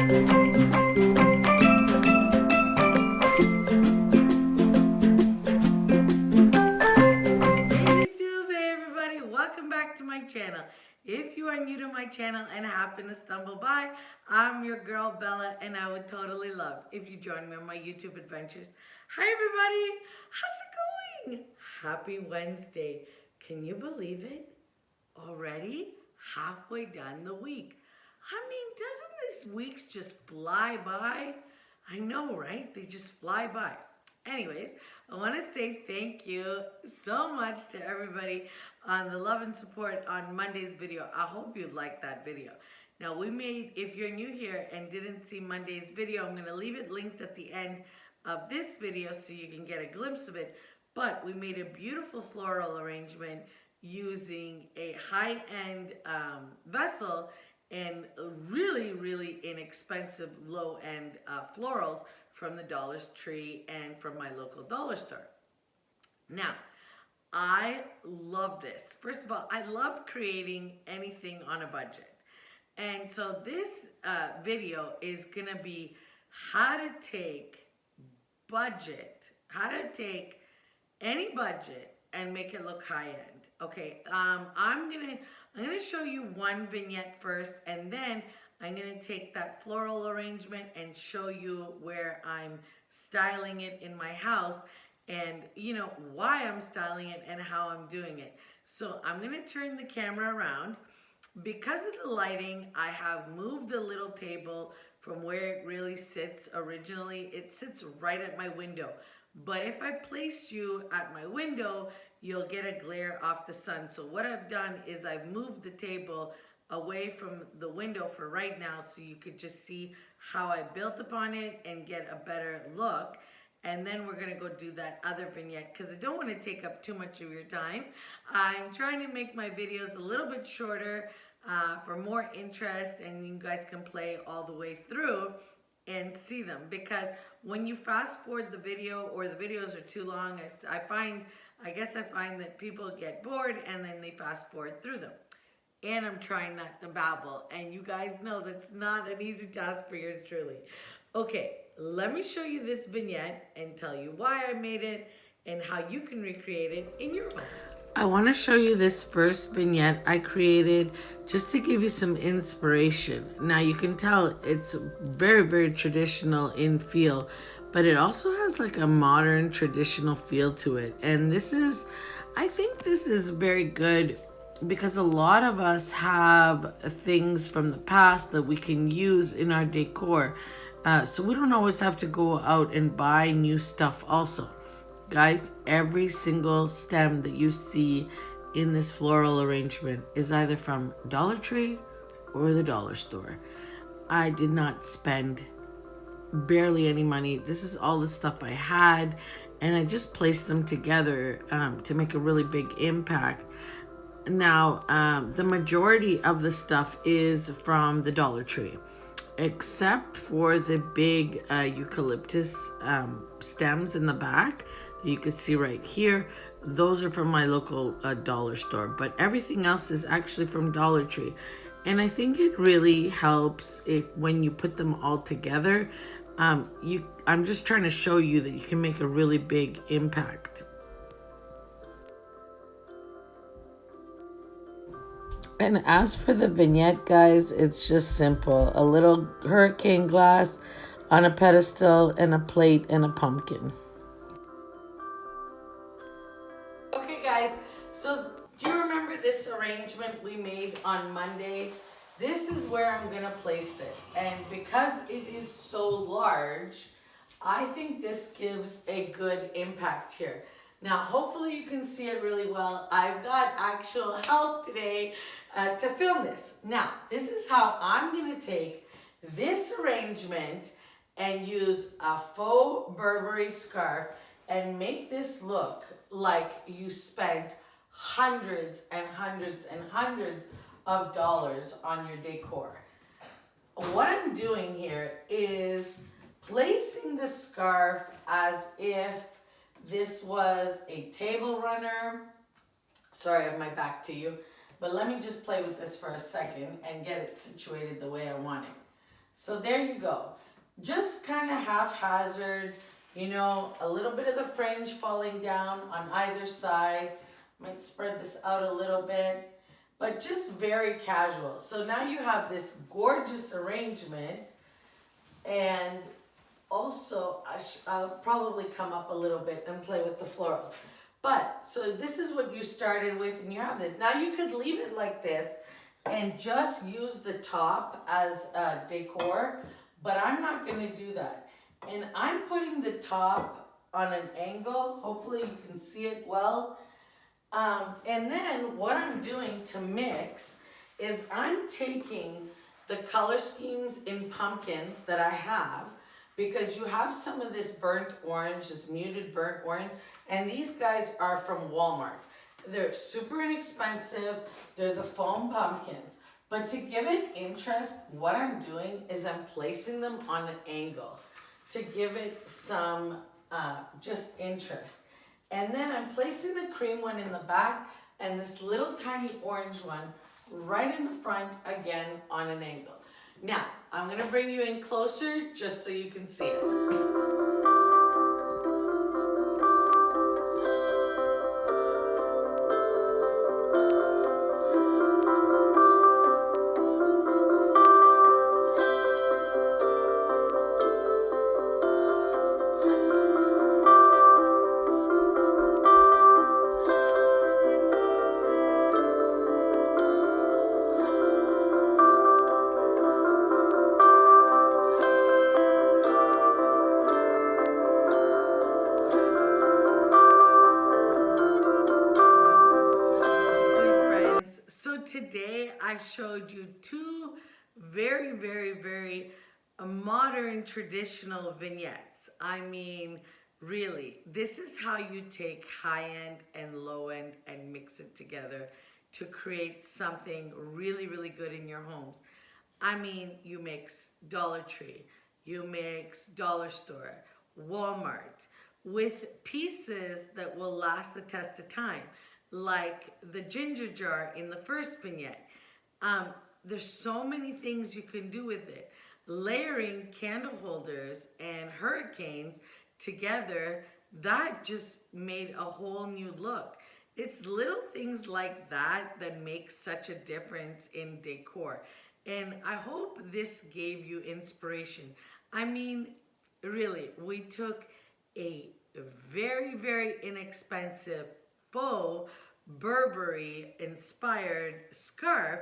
Channel. If you are new to my channel and happen to stumble by, I'm your girl Bella, and I would totally love if you join me on my YouTube adventures. Hi everybody, how's it going? Happy Wednesday. Can you believe it? Already halfway done the week. I mean, doesn't these weeks just fly by? I know, right? They just fly by. Anyways, I want to say thank you so much to everybody on the love and support on Monday's video. I hope you liked that video. Now if you're new here and didn't see Monday's video, I'm going to leave it linked at the end of this video so you can get a glimpse of it. But we made a beautiful floral arrangement using a high-end vessel and really, really inexpensive low-end florals from the Dollar Tree and from my local dollar store. Now, I love this. First of all, I love creating anything on a budget. And so this video is gonna be how to take any budget and make it look high end. Okay, I'm gonna show you one vignette first, and then I'm gonna take that floral arrangement and show you where I'm styling it in my house, and you know why I'm styling it and how I'm doing it. So I'm gonna turn the camera around. Because of the lighting, I have moved the little table from where it really sits originally. It sits right at my window. But if I place you at my window, you'll get a glare off the sun. So what I've done is I've moved the table away from the window for right now so you could just see how I built upon it and get a better look. And then we're gonna go do that other vignette because I don't want to take up too much of your time. I'm trying to make my videos a little bit shorter for more interest, and you guys can play all the way through and see them, because when you fast forward the video or the videos are too long, I guess I find that people get bored and then they fast forward through them. And I'm trying not to babble, and you guys know that's not an easy task for yours truly. Okay, let me show you this vignette and tell you why I made it and how you can recreate it in your home. I want to show you this first vignette I created just to give you some inspiration. Now you can tell it's very, very traditional in feel, but it also has like a modern traditional feel to it. And I think this is very good because a lot of us have things from the past that we can use in our decor. So we don't always have to go out and buy new stuff also. Guys, every single stem that you see in this floral arrangement is either from Dollar Tree or the dollar store. I did not spend barely any money. This is all the stuff I had, and I just placed them together to make a really big impact. Now, the majority of the stuff is from the Dollar Tree, except for the big eucalyptus stems in the back that you can see right here. Those are from my local dollar store, but everything else is actually from Dollar Tree. And I think it really helps when you put them all together. I'm just trying to show you that you can make a really big impact. And as for the vignette, guys, it's just simple. A little hurricane glass on a pedestal and a plate and a pumpkin. Okay, guys, so do you remember this arrangement we made on Monday? This is where I'm going to place it. And because it is so large, I think this gives a good impact here. Now, hopefully you can see it really well. I've got actual help today to film this. Now, this is how I'm going to take this arrangement and use a faux Burberry scarf and make this look like you spent hundreds and hundreds and hundreds of dollars on your decor. What I'm doing here is placing the scarf as if this was a table runner. Sorry, I have my back to you, but let me just play with this for a second and get it situated the way I want it. So there you go. Just kind of haphazard, you know, a little bit of the fringe falling down on either side. Might spread this out a little bit, but just very casual. So now you have this gorgeous arrangement, and also I'll probably come up a little bit and play with the florals. But, so this is what you started with, and you have this. Now you could leave it like this and just use the top as decor, but I'm not gonna do that. And I'm putting the top on an angle. Hopefully you can see it well. And then what I'm doing to mix is I'm taking the color schemes in pumpkins that I have, because you have some of this burnt orange, this muted burnt orange, and these guys are from Walmart. They're super inexpensive. They're the foam pumpkins. But to give it interest, what I'm doing is I'm placing them on an angle to give it some just interest. And then I'm placing the cream one in the back and this little tiny orange one right in the front, again on an angle. Now, I'm gonna bring you in closer just so you can see it. So today I showed you two very modern traditional vignettes. I mean, really, this is how you take high-end and low-end and mix it together to create something really good in your homes. I mean, you mix Dollar Tree, you mix Dollar Store, Walmart, with pieces that will last the test of time, like the ginger jar in the first vignette. There's so many things you can do with it. Layering candle holders and hurricanes together, that just made a whole new look. It's little things like that that make such a difference in decor. And I hope this gave you inspiration. I mean, really, we took a very inexpensive faux Burberry inspired scarf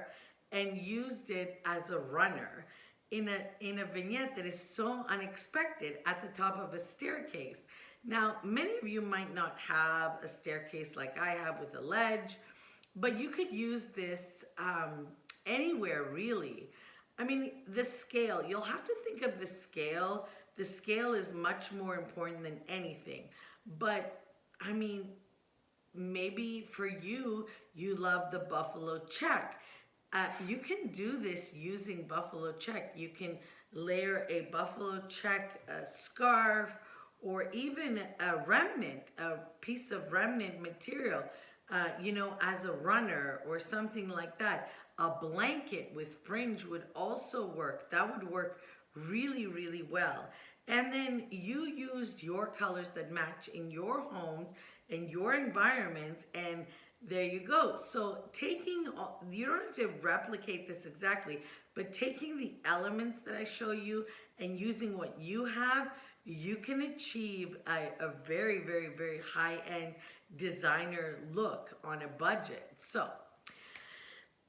and used it as a runner in a vignette that is so unexpected at the top of a staircase. Now, many of you might not have a staircase like I have with a ledge, but you could use this anywhere really. I mean, the scale, you'll have to think of the scale. The scale is much more important than anything. But I mean, maybe for you, you love the buffalo check. You can do this using buffalo check. You can layer a buffalo check scarf, or even a remnant, a piece of remnant material, you know, as a runner or something like that. A blanket with fringe would also work. That would work really well. And then you used your colors that match in your homes and your environments, and there you go. So taking, you don't have to replicate this exactly, but taking the elements that I show you and using what you have, you can achieve a very high-end designer look on a budget. So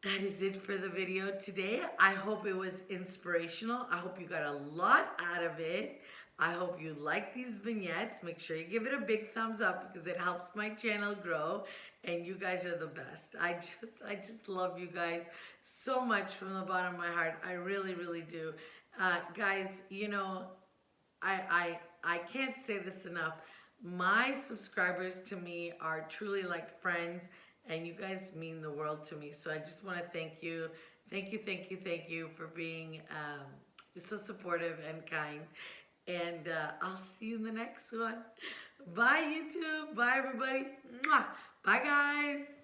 that is it for the video today. I hope it was inspirational. I hope you got a lot out of it. I hope you like these vignettes. Make sure you give it a big thumbs up because it helps my channel grow, and you guys are the best. I just love you guys so much from the bottom of my heart. I really do. Guys, you know, I can't say this enough. My subscribers to me are truly like friends, and you guys mean the world to me. So I just want to thank you. Thank you for being so supportive and kind. And I'll see you in the next one. Bye, YouTube. Bye, everybody. Mwah. Bye, guys.